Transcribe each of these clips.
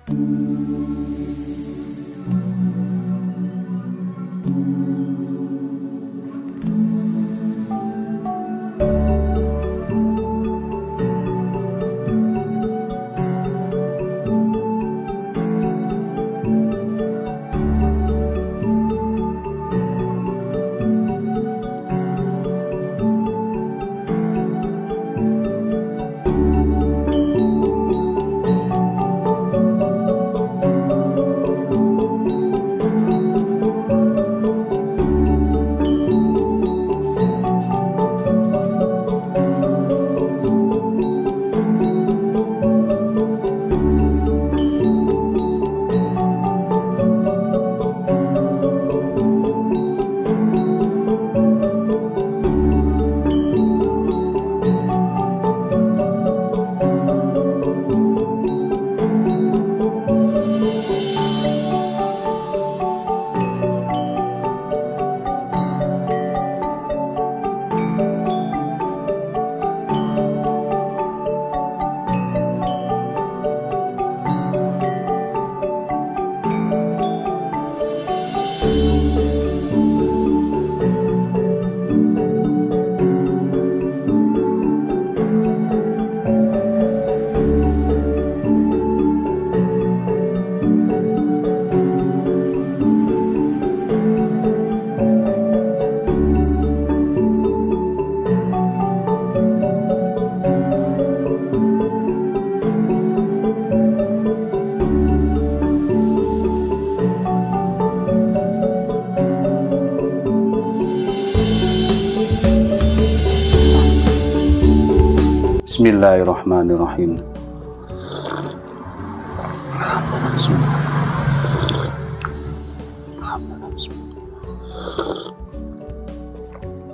Bismillahirrahmanirrahim.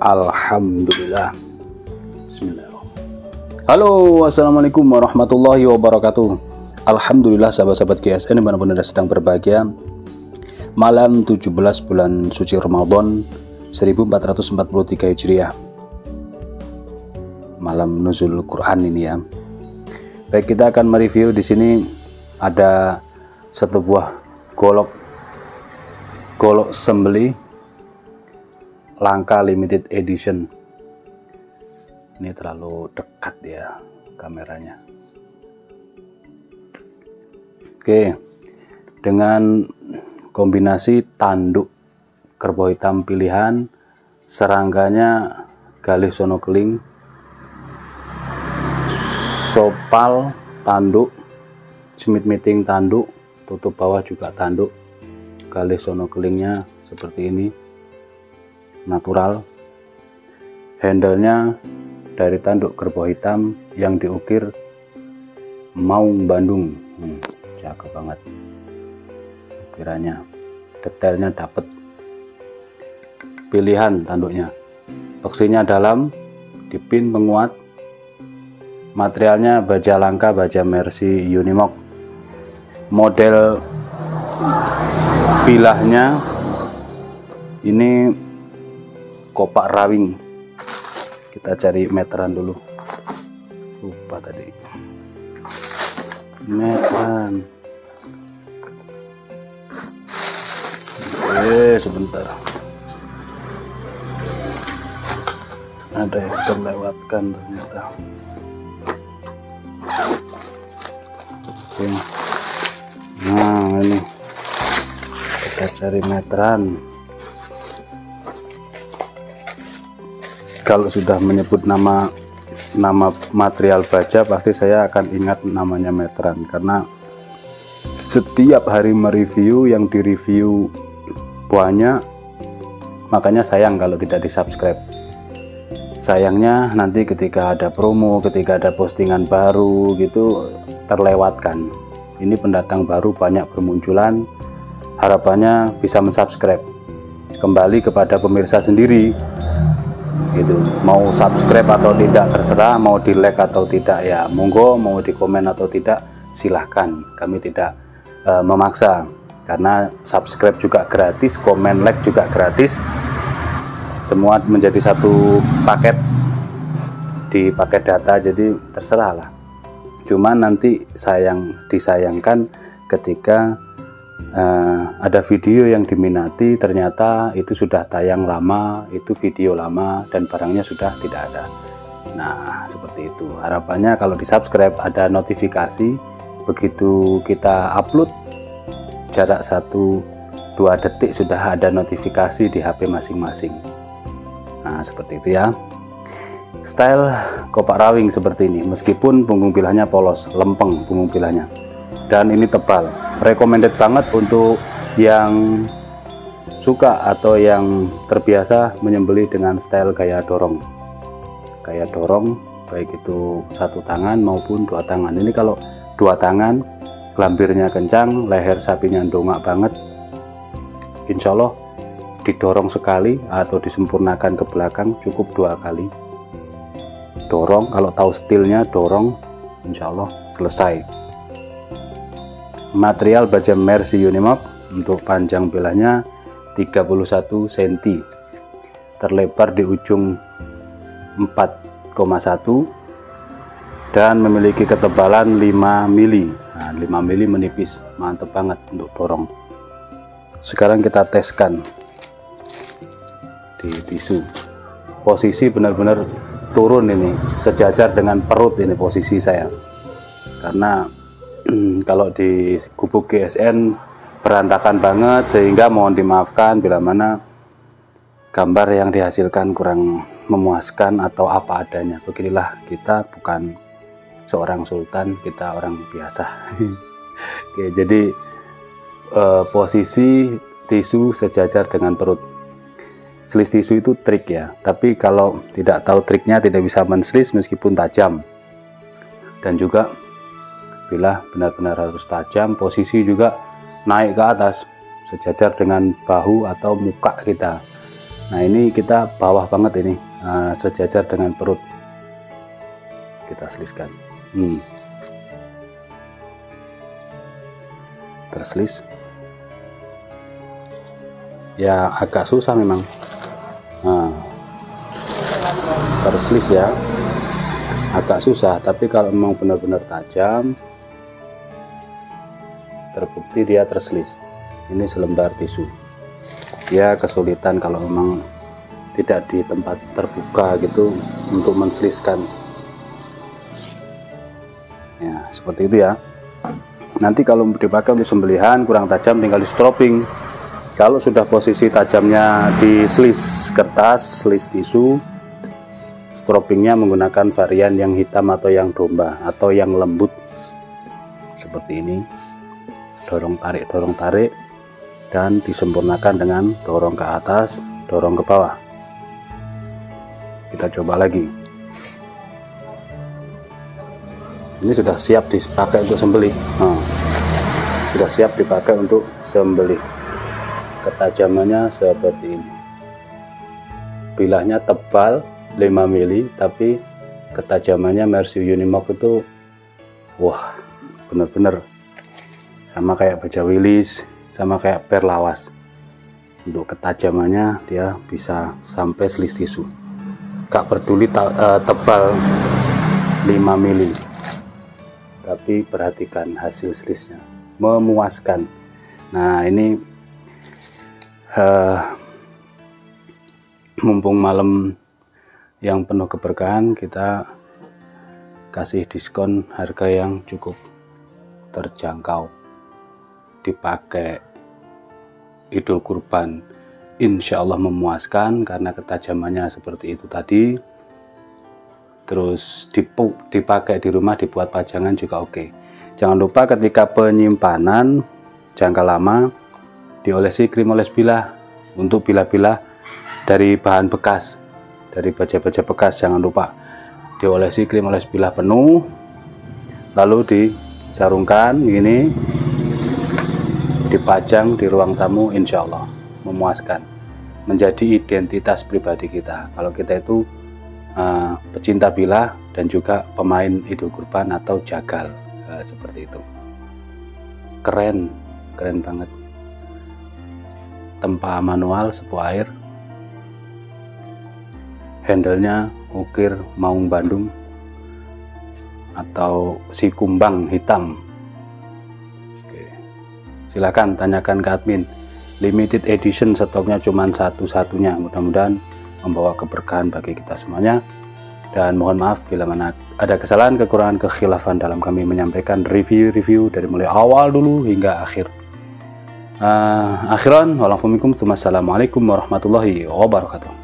Alhamdulillah. Bismillahirrahmanirrahim. Halo, assalamualaikum warahmatullahi wabarakatuh. Alhamdulillah sahabat-sahabat GSN dimanapun Anda sedang berbahagia. Malam 17 bulan suci Ramadan 1443 Hijriah. Malam nuzul Quran ini ya. Baik, kita akan mereview di sini ada satu buah golok sembeli langka limited edition. Ini terlalu dekat ya kameranya. Oke, dengan kombinasi tanduk kerbau hitam pilihan, serangkanya galih sono keling, sopal tanduk, smith meeting tanduk, tutup bawah juga tanduk, galih sono kelingnya seperti ini, natural. Handle-nya dari tanduk kerbau hitam yang diukir Maung Bandung. Cakep banget ukirannya, detailnya dapet. Pilihan tanduknya, toksinya dalam, dipin penguat. Materialnya baja langka, baja Mercy Unimog. Model bilahnya ini kopak rawing. Kita cari meteran dulu, lupa tadi meteran. Sebentar, ada yang terlewatkan ternyata. Oke. Nah ini kita cari meteran. Kalau sudah menyebut nama material baja, pasti saya akan ingat namanya meteran, karena setiap hari mereview, yang direview banyak, makanya sayang kalau tidak di subscribe. Sayangnya nanti ketika ada promo, ketika ada postingan baru gitu, terlewatkan. Ini pendatang baru banyak bermunculan, harapannya bisa mensubscribe. Kembali kepada pemirsa sendiri gitu, mau subscribe atau tidak terserah, mau di like atau tidak ya monggo, mau di komen atau tidak silahkan, kami tidak memaksa, karena subscribe juga gratis, komen, like juga gratis, semua menjadi satu paket di paket data, jadi terserah lah. Cuman nanti disayangkan ketika ada video yang diminati, ternyata itu sudah tayang lama, itu video lama dan barangnya sudah tidak ada. Nah, seperti itu. Harapannya kalau di subscribe ada notifikasi, begitu kita upload jarak 1-2 detik sudah ada notifikasi di HP masing-masing. Nah, seperti itu ya. Style kopak rawing seperti ini, meskipun punggung bilahnya polos, lempeng punggung bilahnya, dan ini tebal. Recommended banget untuk yang suka atau yang terbiasa menyembelih dengan style gaya dorong. Gaya dorong, baik itu satu tangan maupun dua tangan. Ini kalau dua tangan, gelambirnya kencang, leher sapinya dongak banget, insya Allah didorong sekali atau disempurnakan ke belakang cukup 2 kali. Dorong, kalau tahu stilnya dorong, insya Allah selesai. Material baja Mercy Unimog, untuk panjang bilahnya 31 cm, terlebar di ujung 4,1 dan memiliki ketebalan 5 mili. Nah, 5 mili menipis, mantep banget untuk dorong. Sekarang kita teskan di tisu. Posisi benar-benar turun ini, sejajar dengan perut ini posisi saya, karena kalau di gubuk GSN berantakan banget, sehingga mohon dimaafkan bila mana gambar yang dihasilkan kurang memuaskan atau apa adanya. Beginilah kita, bukan seorang sultan, kita orang biasa. Oke, jadi posisi tisu sejajar dengan perut. Selis tisu itu trik ya, tapi kalau tidak tahu triknya tidak bisa menselis meskipun tajam. Dan juga bila benar-benar harus tajam, posisi juga naik ke atas sejajar dengan bahu atau muka kita. Nah, ini kita bawah banget ini, sejajar dengan perut. Kita seliskan. Terselis ya, agak susah memang. Terselis ya, agak susah, tapi kalau memang benar-benar tajam, terbukti dia terselis. Ini selembar tisu. Dia kesulitan kalau memang tidak di tempat terbuka gitu untuk menseliskan. Ya, seperti itu ya. Nanti kalau dipakai untuk sembelihan kurang tajam, tinggal di stropping. Kalau sudah posisi tajamnya di selis kertas, selis tisu, stroppingnya menggunakan varian yang hitam atau yang domba atau yang lembut seperti ini. Dorong tarik, dan disempurnakan dengan dorong ke atas, dorong ke bawah. Kita coba lagi. Ini sudah siap dipakai untuk sembelih. Sudah siap dipakai untuk sembelih. Ketajamannya seperti ini. Bilahnya tebal 5 mili, tapi ketajamannya Mercy Unimog itu wah, benar-benar sama kayak baja Willis, sama kayak per lawas. Untuk ketajamannya dia bisa sampai selis tisu. Gak peduli tebal 5 mili, tapi perhatikan hasil selisnya, memuaskan. Nah, ini mumpung malam yang penuh keberkahan, kita kasih diskon harga yang cukup terjangkau. Dipakai Idul Kurban, insya Allah memuaskan karena ketajamannya seperti itu tadi. Terus dipakai di rumah, dibuat pajangan juga oke. Jangan lupa ketika penyimpanan jangka lama diolesi krim oles bilah untuk bilah-bilah dari bahan bekas, dari baja-baja bekas. Jangan lupa diolesi krim oles bilah penuh, lalu disarungkan ini, dipajang di ruang tamu, insya Allah memuaskan, menjadi identitas pribadi kita. Kalau kita itu pecinta bilah dan juga pemain Idul Kurban atau jagal, seperti itu. Keren banget. Tempa manual sepuh air, handle-nya ukir maung Bandung atau si kumbang hitam. Silakan tanyakan ke admin. Limited edition, stoknya cuma satu-satunya. Mudah-mudahan membawa keberkahan bagi kita semuanya. Dan mohon maaf bila mana ada kesalahan, kekurangan, kekhilafan dalam kami menyampaikan review dari mulai awal dulu hingga akhir. Akhiran, wassalamualaikum warahmatullahi wabarakatuh.